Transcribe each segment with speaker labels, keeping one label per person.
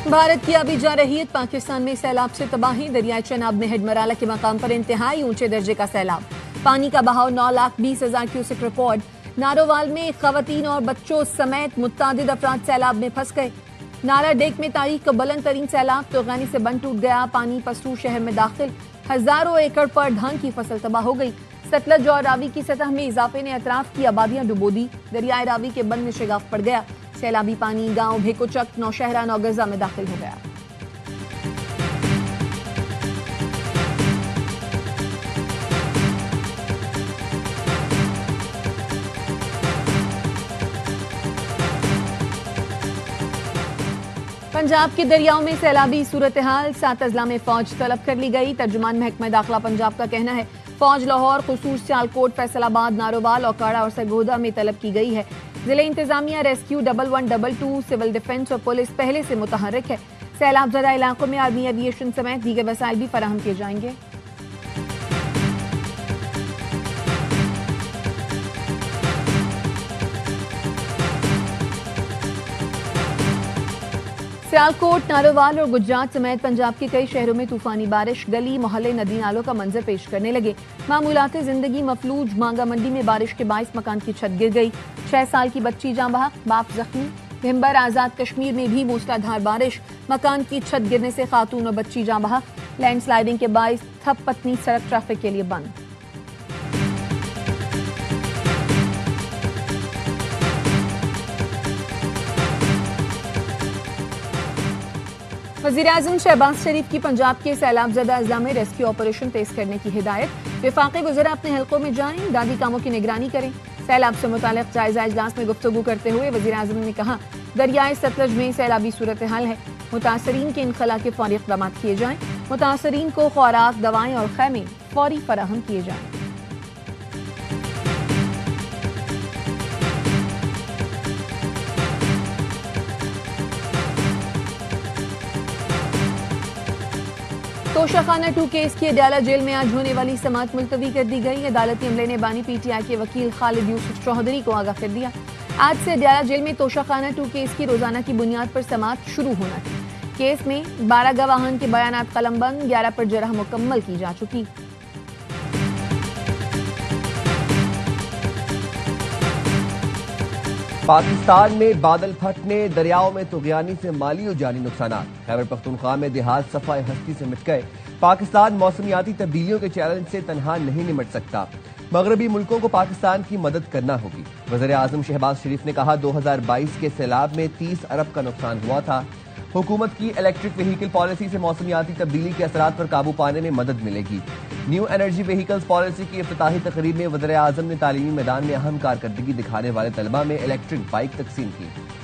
Speaker 1: भारत की अभी जा रही पाकिस्तान में सैलाब से तबाही। दरियाई चनाब में हेडमराला के मकाम पर इंतहाई ऊंचे दर्जे का सैलाब। पानी का बहाव 9,20,000 क्यूसेक रिकॉर्ड। नारोवाल में खवातीन और बच्चों समेत मुत्तादिद अफराद सैलाब में फंस गए। नारा डेक में तारीख का बुलंद तरीन सैलाब। तोगानी से बंद टूट गया। पानी पस्तूर शहर में दाखिल। हजारों एकड़ पर धान की फसल तबाह हो गई। सतलज और रावी की सतह में इजाफे ने अतराफ की आबादियां डुबो दी। दरियाए रावी के बंद में शिगाफ पड़ गया। सैलाबी पानी गांव भेकोचक, नौशहरा, नौगजा में दाखिल हो गया। पंजाब के दरियाओं में सैलाबी सूरत हाल। 7 अजला में फौज तलब कर ली गई। तर्जुमान महकमा दाखिला पंजाब का कहना है फौज लाहौर, खुसूर, सियालकोट, फैसलाबाद, नारोवाल, औकाड़ा और सरगोदा में तलब की गई है। जिले इंतजामिया रेस्क्यू 1122, सिविल डिफेंस और पुलिस पहले से मुतहर्रिक है। सैलाब ज़दा इलाकों में आर्मी एविएशन समेत दीगर वसाइल भी फराहम किए जाएंगे। सियालकोट, नारोवाल और गुजरात समेत पंजाब के कई शहरों में तूफानी बारिश। गली मोहल्ले नदी नालों का मंजर पेश करने लगे। मामूलाते जिंदगी मफलूज। मांगा मंडी में बारिश के बाइस मकान की छत गिर गई। 6 साल की बच्ची जाँ बहक, बाप जख्मी। भिम्बर आजाद कश्मीर में भी मूसलाधार बारिश। मकान की छत गिरने से खातून और बच्ची जाँ बहक। लैंडस्लाइडिंग के बाइस थप पत्नी सड़क ट्रैफिक के लिए बंद। वज़ीर-ए-आज़म शहबाज शरीफ की पंजाब के सैलाब ज़दा अजला में रेस्क्यू ऑपरेशन तेज करने की हिदायत। विफाक़ी वज़रा अपने हलकों में जाएं, दादी कामों की निगरानी करें। सैलाब से मुताल्लिक़ जायज़ा इजलास में गुफ्तगू करते हुए वज़ीर-ए-आज़म ने कहा दरियाए सतलज में सैलाबी सूरत हाल है। मुतासरीन के इनखला के फौरी इक़दाम किए जाएं। मुतासरीन को खुराक, दवाएं और खैमे फौरी फराहम किए जाएं। तोशाखाना 2 केस की अडयाला जेल में आज होने वाली समाअत मुलतवी कर दी गई। अदालती अमले ने बानी पीटीआई के वकील खालिद यूसुफ चौधरी को आगाह कर दिया। आज से अडयाला जेल में तोशाखाना 2 केस की रोजाना की बुनियाद पर समाअत शुरू होना थी। केस में 12 गवाहान के बयानात कलमबंद, 11 पर जरह मुकम्मल की जा चुकी।
Speaker 2: पाकिस्तान में बादल फटने, दरियाओं में तुगयानी से माली और जानी नुकसान। खैबर पख्तूनख्वा में देहात सफाई हस्ती से मिट गए। पाकिस्तान मौसमियाती तब्दीलियों के चैलेंज से तनहा नहीं निमट सकता। मगरबी मुल्कों को पाकिस्तान की मदद करना होगी। वज़ीर-ए-आज़म शहबाज शरीफ ने कहा 2022 के सैलाब में 30 अरब का नुकसान हुआ था। हुकूमत की इलेक्ट्रिक व्हीकल पॉलिसी से मौसमियाती तब्दीली के असरात पर काबू पाने में मदद मिलेगी। न्यू एनर्जी व्हीकल्स पॉलिसी की इफ्तिताही तकरीब में वज़ीर-ए-आज़म ने तालीमी मैदान में अहम कारकर्दगी दिखाने वाले तलबा में इलेक्ट्रिक बाइक तकसीम की।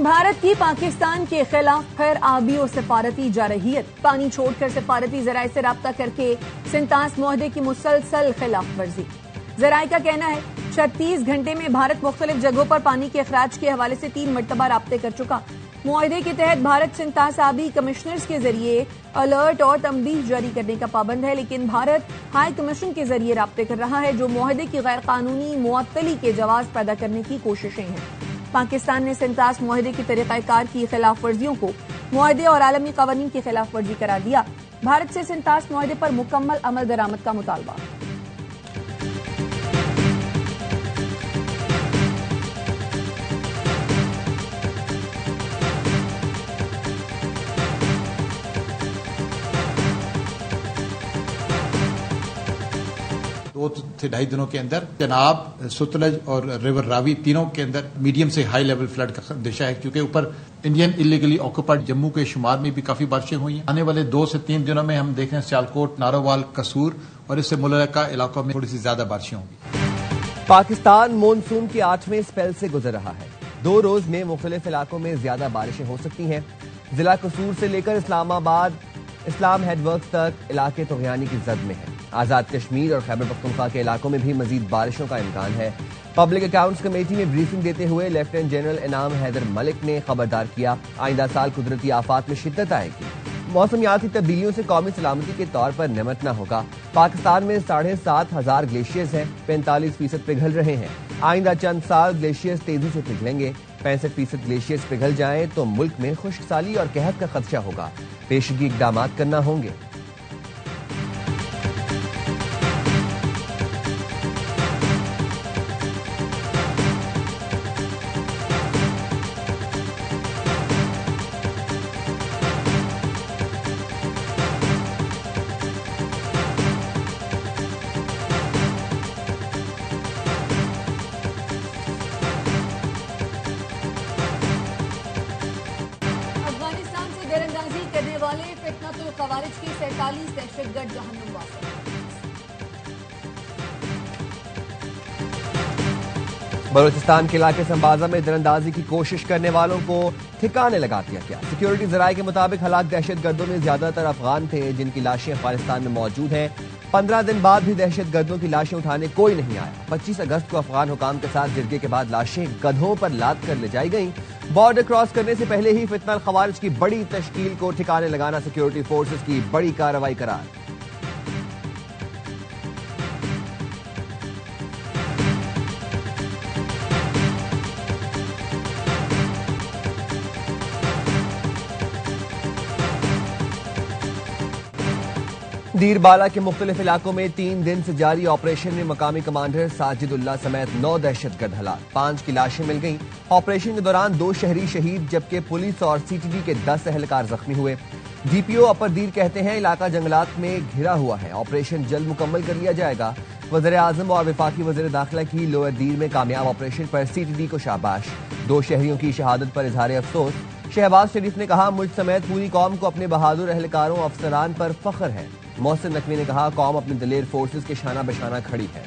Speaker 1: भारत की पाकिस्तान के खिलाफ फिर आबी और सफारती जारहियत। पानी छोड़कर सफारती जराये से राब्ता करके सिंतास मुआहदे की मुसलसल खिलाफ वर्जी। जराये का कहना है 36 घंटे में भारत मुख्तलिफ जगहों पर पानी के अखराज के हवाले से 3 मरतबा राब्ते कर चुका। मुआहदे के तहत भारत सिंतास आबी कमिश्नर्स के जरिए अलर्ट और तंबीह जारी करने का पाबंद है, लेकिन भारत हाई कमीशन के जरिए राब्ते कर रहा है, जो मुआहदे की गैर कानूनी मुअत्तली के जवाब पैदा करने की कोशिशें हैं। पाकिस्तान ने सिंतास मुआहदे की तरीक़ाकार की खिलाफ वर्जियों को मुआहदे और आलमी कवानीन की खिलाफ वर्जी करार दिया। भारत से सिंतास मुआहदे पर मुकम्मल अमल दरामद का मुतालबा।
Speaker 3: दो से ढाई दिनों के अंदर चनाब, सतलज और रिवर रावी तीनों के अंदर मीडियम से हाई लेवल फ्लड का दिशा है, क्योंकि ऊपर इंडियन इलीगली ऑक्युपाइड जम्मू के शुमार में भी काफी बारिशें हुई हैं। आने वाले 2 से 3 दिनों में हम देख रहे हैं सियालकोट, नारोवाल, कसूर और इससे मुल्का इलाकों में थोड़ी सी ज्यादा बारिशें होंगी।
Speaker 2: पाकिस्तान मानसून के 8वें स्पेल से गुजर रहा है। 2 रोज में मुख्तलिफ इलाकों में ज्यादा बारिशें हो सकती हैं। जिला कसूर से लेकर इस्लामाबाद, इस्लाम हेडवर्क्स तक इलाके तुगयानी की जद में है। आजाद कश्मीर और खैबर पख्तूनख्वा के इलाकों में भी मजीद बारिशों का इम्कान है। पब्लिक अकाउंट्स कमेटी में ब्रीफिंग देते हुए लेफ्टिनेंट जनरल इनाम हैदर मलिक ने खबरदार किया, आइंदा साल कुदरती आफात में शिद्दत आएगी। मौसमियाती तब्दीलियों से कौमी सलामती के तौर पर निमटना होगा। पाकिस्तान में 7,500 ग्लेशियर्स हैं, 45% पिघल रहे हैं। आइंदा चंद साल ग्लेशियर्स तेजी से पिघलेंगे। 65% ग्लेशियर्स पिघल जाएं तो मुल्क में खुश्क साली और कहत का खदशा होगा। पेशगी इकदाम करना होंगे।
Speaker 1: करने वाले फितनतुल ख़वारिज की 47 दहशतगर्द जहन्नुम वासिल।
Speaker 2: बलूचिस्तान के इलाके संबाजा में दरअंदाजी की कोशिश करने वालों को ठिकाने लगा दिया गया। सिक्योरिटी जराये के मुताबिक हलाक दहशतगर्दों में ज्यादातर अफगान थे, जिनकी लाशें अफगानिस्तान में मौजूद हैं। 15 दिन बाद भी दहशतगर्दों की लाशें उठाने कोई नहीं आया। 25 अगस्त को अफगान हुकाम के साथ जिरगे के बाद लाशें गधों पर लाद कर ले जाई गईं। बॉर्डर क्रॉस करने से पहले ही फितनल खवारिज की बड़ी तश्कील को ठिकाने लगाना सिक्योरिटी फोर्सेस की बड़ी कार्रवाई करार। दीरबाला के मुख्तलिफ इलाकों में 3 दिन से जारी ऑपरेशन में मकामी कमांडर साजिदुल्लाह समेत 9 दहशतगर्द हलाक, 5 की लाशें मिल गईं। ऑपरेशन के दौरान 2 शहरी शहीद जबकि पुलिस और सीटीडी के 10 एहलकार जख्मी हुए। डीपीओ अपर दीर कहते हैं इलाका जंगलात में घिरा हुआ है, ऑपरेशन जल्द मुकम्मल कर लिया जाएगा। वज़ीर आज़म और वफाकी वज़ीर दाखिला की लोअर दीर में कामयाब ऑपरेशन पर सीटीडी को शाबाश। 2 शहरियों की शहादत पर इजहार अफसोस। शहबाज शरीफ ने कहा मुझ समेत पूरी कौम को अपने बहादुर एहलकारों अफसरान पर फख्र है। मोहसिन नकवी ने कहा कौम अपनी दलेर फोर्सेस के शाना बशाना खड़ी है।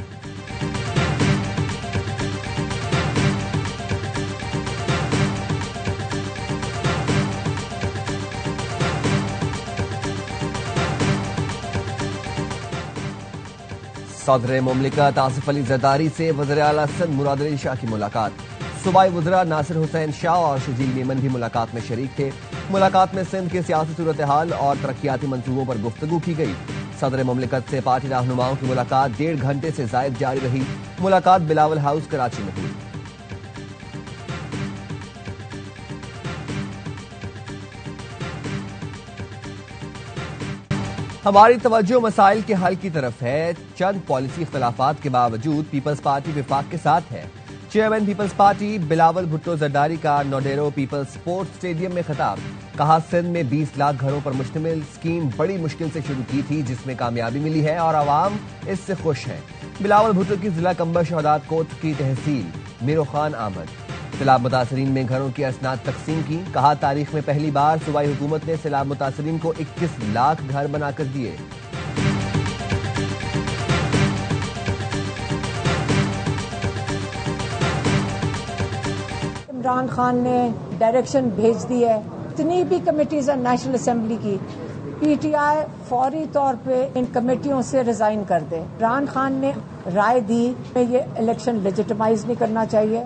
Speaker 2: सदर मुमलिकत आसिफ अली जरदारी से वज़ीर आला सिंध मुराद अली शाह की मुलाकात। सूबाई वज़रा नासिर हुसैन शाह और शजील मेमन भी मुलाकात में शरीक थे। मुलाकात में सिंध के सियासी सूरत हाल और तरक्याती मंसूबों पर गुफ्तगू की गई। सदर मुमलिकत से पार्टी रहनुमाओं की मुलाकात 1.5 घंटे से जायद जारी रही। मुलाकात बिलावल हाउस कराची में हुई। हमारी तवज्जो मसाइल के हल की तरफ है। चंद पॉलिसी इख्तलाफात के बावजूद पीपल्स पार्टी विफाक के साथ है। Chairman Peoples Party Bilawal Bhutto Zardari का नोडेरो पीपल्स स्पोर्ट्स स्टेडियम में खिताब। कहा सिंध में 20 लाख घरों पर मुश्तमिल स्कीम बड़ी मुश्किल से शुरू की थी, जिसमें कामयाबी मिली है और आवाम इससे खुश है। बिलावल भुट्टो की जिला कंबर शहदात कोट की तहसील मीरो खान आमद। सैलाब मुतासरीन में घरों की असनाद तकसीम की। कहा तारीख में पहली बार सूबाई हुकूमत ने सैलाब मुतासरीन को 21 लाख घर बनाकर दिए।
Speaker 4: इमरान खान ने डायरेक्शन भेज दी है, इतनी भी कमेटीज है नेशनल असेंबली की, पीटीआई फौरी तौर पे इन कमेटियों से रिजाइन कर दे। इमरान खान ने राय दी ये इलेक्शन लेजिटिमाइज नहीं करना चाहिए।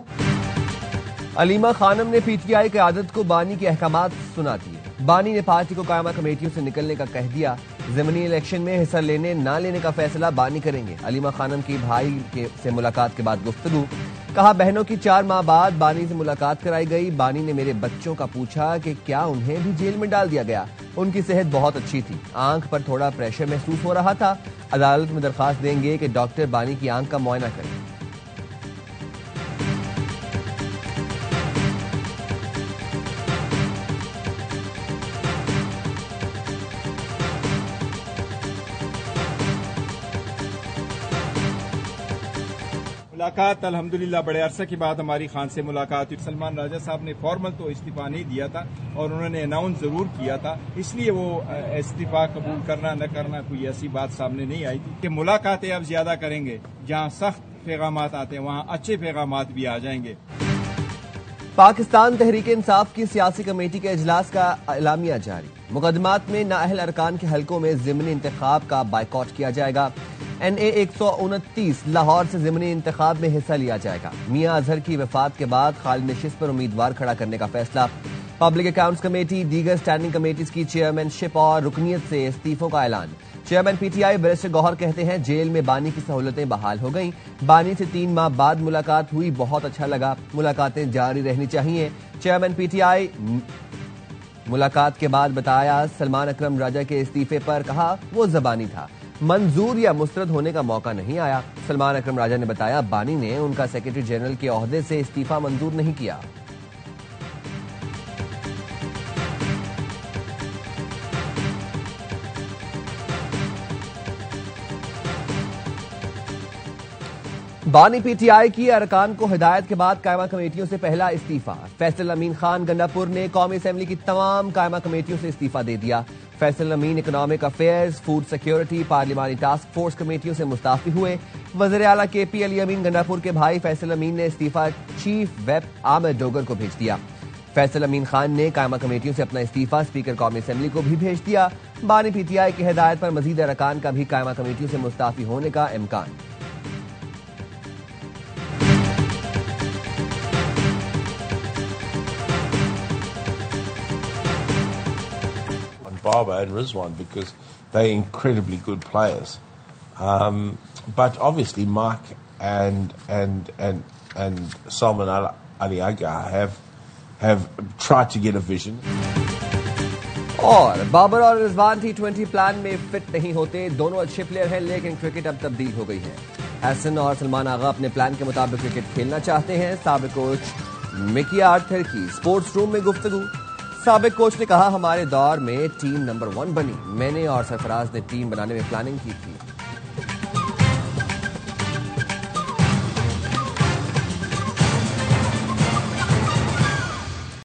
Speaker 2: अलीमा खानम ने पीटीआई की आदत को बानी के अहकामात सुना दिए। बानी ने पार्टी को कायमा कमेटियों से निकलने का कह दिया। ज़मीनी इलेक्शन में हिस्सा लेने ना लेने का फैसला बानी करेंगे। अलीमा खानम की भाई से मुलाकात के बाद गुफ्तगू। कहा बहनों की 4 माह बाद बानी से मुलाकात कराई गई। बानी ने मेरे बच्चों का पूछा कि क्या उन्हें भी जेल में डाल दिया गया। उनकी सेहत बहुत अच्छी थी, आंख पर थोड़ा प्रेशर महसूस हो रहा था। अदालत में दरखास्त देंगे कि डॉक्टर बानी की आंख का मुआयना करें।
Speaker 5: मुलाकात अल्हम्दुलिल्लाह बड़े अरसे के बाद हमारी खान से मुलाकात हुई। सलमान राजा साहब ने फॉर्मल तो इस्तीफा नहीं दिया था और उन्होंने अनाउंस जरूर किया था, इसलिए वो इस्तीफा कबूल करना न करना कोई ऐसी बात सामने नहीं आई थी कि मुलाकातें अब ज्यादा करेंगे। जहां सख्त पैगामात आते हैं वहां अच्छे पैगामात भी आ जाएंगे।
Speaker 2: पाकिस्तान तहरीक इंसाफ की सियासी कमेटी के इजलास का एलामिया जारी। मुकदमात में नाअहल अरकान के हलकों में ज़िमनी इंतखाब का बायकॉट किया जाएगा। NA 129 लाहौर से ज़िमनी इंतखाब में हिस्सा लिया जाएगा। मियां अजहर की वफात के बाद खालिद नशिस्त पर उम्मीदवार खड़ा करने का फैसला। पब्लिक अकाउंट्स कमेटी, दीगर स्टैंडिंग कमेटीज की चेयरमैनशिप और रुकनियत से इस्तीफों का ऐलान। चेयरमैन PTI बैरिस्टर गौहर कहते हैं जेल में बानी की सहूलतें बहाल हो गईं। बानी से 3 माह बाद मुलाकात हुई, बहुत अच्छा लगा, मुलाकातें जारी रहनी चाहिए। चेयरमैन PTI मुलाकात के बाद बताया सलमान अकरम राजा के इस्तीफे पर कहा वो ज़बानी था, मंजूर या मुस्तरद होने का मौका नहीं आया। सलमान अकरम राजा ने बताया बानी ने उनका सेक्रेटरी जनरल के ओहदे से इस्तीफा मंजूर नहीं किया। बानी PTI की अरकान को हिदायत के बाद कायमा कमेटियों से पहला इस्तीफा। फैसल अमीन खान गंडापुर ने कौमी असेंबली की तमाम कायमा कमेटियों से इस्तीफा दे दिया। Faisal Amin economic affairs, food security, पार्लिमानी टास्क फोर्स कमेटियों से मुस्ताफी हुए। वज़ीर आला KP अली अमीन गंडापुर के भाई फैसल अमीन ने इस्तीफा चीफ व्हिप आमिर डोगर को भेज दिया। फैसल अमीन खान ने कायमा कमेटियों से अपना इस्तीफा स्पीकर कौमी असेंबली को भी भेज दिया। बानी PTI की हिदायत पर मजीद अरकान का भी कायमा कमेटियों से मुस्ताफी होने का इम्कान।
Speaker 6: Baba and Rizwan because they're incredibly good players, but obviously Mike and Salman Ali Agha have tried to get a vision.
Speaker 2: और बाबर और रिजवान T20 प्लान में फिट नहीं होते। दोनों अच्छे प्लेयर हैं लेकिन क्रिकेट अब तब्दील हो गई है। हसन और सलमान आगा अपने प्लान के मुताबिक क्रिकेट खेलना चाहते हैं। साबिक कोच मिकी आर्थर की स्पोर्ट्स रूम में गुफ्तगू। साबिक कोच ने कहा हमारे दौर में टीम नंबर 1 बनी, मैंने और सरफराज ने टीम बनाने में प्लानिंग की थी।